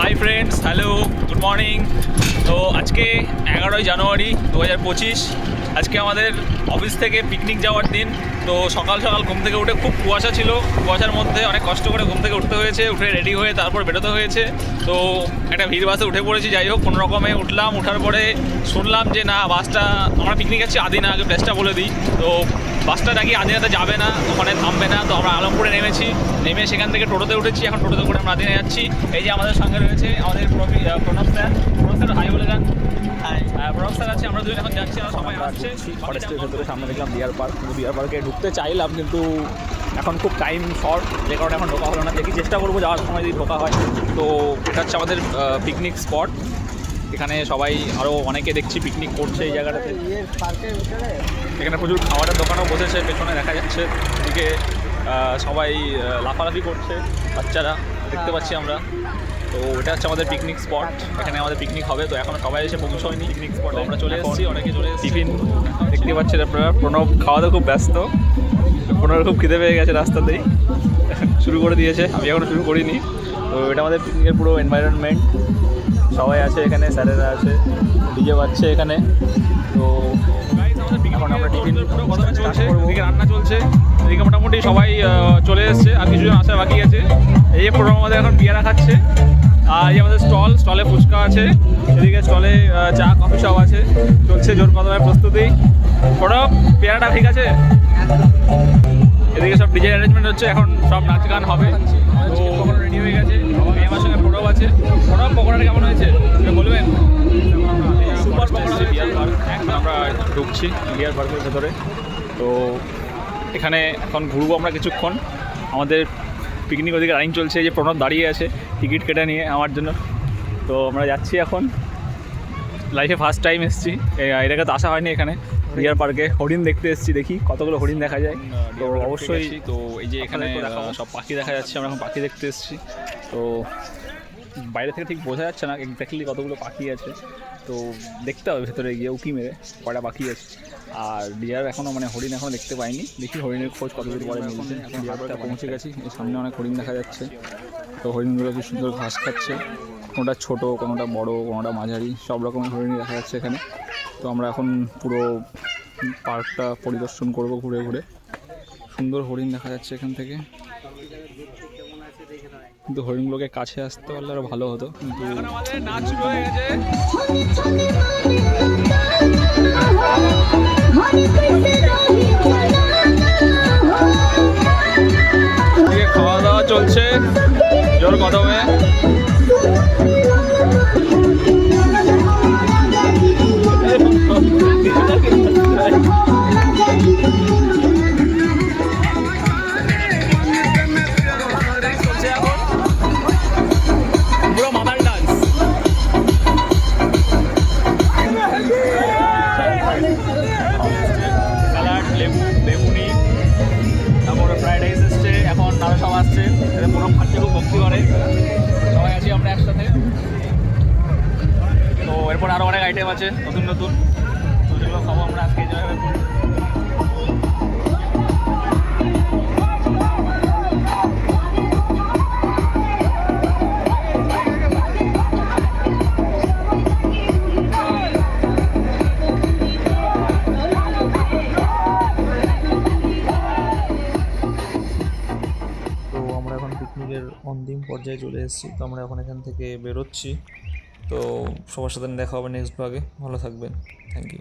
Hi friends, hello, good morning. তো আজকে 11ই জানুয়ারি 2025। আজকে আমাদের অফিস থেকে পিকনিক যাওয়ার দিন। তো সকাল সকাল ঘুম থেকে উঠে খুব কুয়াশা ছিল, কুয়াশার মধ্যে অনেক কষ্ট করে ঘুম থেকে উঠতে হয়েছে, উঠে রেডি হয়ে তারপর বেরোতে হয়েছে। তো একটা ভিড় বাসে উঠে পড়েছি, যাই হোক কোনো রকমে উঠলাম। উঠার পরে শুনলাম যে না, বাসটা, আমরা পিকনিক যাচ্ছি আদিনা, আগে প্লেসটা বলে দিই। তো বাসটা নাকি আদিনাতে যাবে না, ওখানে থামবে না। তো আমরা আলমপুরে নেমেছি, নেমে সেখান থেকে টোটোতে উঠেছি। এখন টোটোতে করে আমরা আদিনা যাচ্ছি। এই যে আমাদের সঙ্গে রয়েছে আমাদের Pranab sir. Pranab sir hi বলে যান। প্রণব স্যার আছে, আমরা দুজন এখন যাচ্ছি, আমরা সবাই আসছে। ফরেস্টের ভেতরে সামনে দেখলাম ডিয়ার পার্ক, কিন্তু ডিয়ার পার্কে ঢুকতে চাইলাম, কিন্তু এখন খুব টাইম শর্ট, যে কারণে এখন ঢোকা হলো না। দেখি চেষ্টা করবো যাওয়ার সময় যদি ঢোকা হয়। তো এটা হচ্ছে আমাদের পিকনিক স্পট। এখানে সবাই আরও অনেকে দেখছি পিকনিক করছে এই জায়গাটাতে। এখানে প্রচুর খাবারের দোকানও বসেছে, পেছনে দেখা যাচ্ছে। এদিকে সবাই লাফালাফি করছে, বাচ্চারা দেখতে পাচ্ছি আমরা। তো এটা হচ্ছে আমাদের পিকনিক স্পট, এখানে আমাদের পিকনিক হবে। তো এখন সবাই এসে পৌঁছয়নি পিকনিক স্পটে, আমরা চলে এসেছি, অনেকে চলে এসেছি। টিফিন দেখতে পাচ্ছেন আপনারা, প্রণব খাওয়াতে খুব ব্যস্ত। প্রণবের খুব খিদে পেয়ে গেছে, রাস্তাতেই শুরু করে দিয়েছে, আমি এখনও শুরু করিনি। তো এটা আমাদের পিকনিকের পুরো এনভায়রনমেন্ট, সবাই আছে এখানে, স্যারেরা আছে, ডিজে বাজছে এখানে। তো এখন আমরা টিফিন চলছে, এদিকে রান্না চলছে, এদিকে মোটামুটি সবাই চলে এসছে, আর কিছুজন আসা বাকি আছে। এই যে প্রোগ্রাম আমাদের এখন পেয়ারা খাচ্ছে, আর এই আমাদের স্টলে ফুচকা আছে, এদিকে স্টলে চা কফি সব আছে, চলছে জোর কদমের প্রস্তুতি। প্রোগ্রাম পেয়ারাটা ঠিক আছে। এদিকে সব ডিজে অ্যারেঞ্জমেন্ট হচ্ছে, এখন সব নাচ গান হবে। তো পকোড়া রেডি হয়ে গেছে, আমার সঙ্গে প্রোগ্রাম আছে। প্রোগ্রাম পকোড়াটা কেমন হয়েছে বলবেন? Super pakora deer park. এখন আমরা ঢুকছি ডিয়ার পার্কের ভেতরে। তো এখানে এখন ঘুরবো আমরা কিছুক্ষণ। আমাদের পিকনিক ওদিকে রানিং চলছে, এই যে প্রণব দাঁড়িয়ে আছে টিকিট কেটে নিয়ে আমার জন্য। তো আমরা যাচ্ছি এখন, লাইফে ফার্স্ট টাইম এসেছি, এটাকে তো আসা হয়নি এখানে ডিয়ার পার্কে। হরিণ দেখতে এসেছি, দেখি কতগুলো হরিণ দেখা যায়। তো অবশ্যই, তো এই যে এখানে সব পাখি দেখা যাচ্ছে, আমরা এখন পাখি দেখতে এসেছি। তো বাইরে থেকে ঠিক বোঝা যাচ্ছে না এক্স্যাক্টলি কতগুলো পাখি আছে, তো দেখতে হবে ভেতরে গিয়ে উঁকি মেরে কয়টা পাখি আছে। আর ডিয়ার এখনও হরিণ এখনও দেখতে পাইনি, দেখি হরিণের খোঁজ কতদূর পরে মিলছে। এখন ডিয়ারটা পৌঁছে গেছি, এই সামনে অনেক হরিণ দেখা যাচ্ছে। তো হরিণগুলো কি সুন্দর ঘাস খাচ্ছে, কোনোটা ছোটো, কোনোটা বড়, কোনোটা মাঝারি, সব রকমের হরিণই দেখা যাচ্ছে এখানে। তো আমরা এখন পুরো পার্কটা পরিদর্শন করব ঘুরে ঘুরে। সুন্দর হরিণ দেখা যাচ্ছে এখান থেকে, কিন্তু হরিণগুলোকে কাছে আসতে পারলে আরও ভালো হতো। কিন্তু আমাদের নাচ শুরু হয়ে গেছে। খাওয়া দাওয়া চলছে জোর কদমে। পুরো মাদার ডান্স। স্যালাড, লেবু, বেগুনি, তারপরে ফ্রাইড রাইস এসছে, এখন আরও সব আসছে। এদের প্রণব খাচ্ছে, খুব ভক্তি করে। সবাই আছি আমরা একসাথে। তো এরপর আরও অনেক আইটেম আছে নতুন নতুন, তো যেগুলো খাবো আমরা আজকে যেভাবে করি। পিকনিকের অন্তিম পর্যায়ে চলে এসেছি। তো আমরা এখন এখান থেকে বেরোচ্ছি। তো সবার সাথে দেখা হবে নেক্সট ব্লগে। ভালো থাকবেন, থ্যাংক ইউ।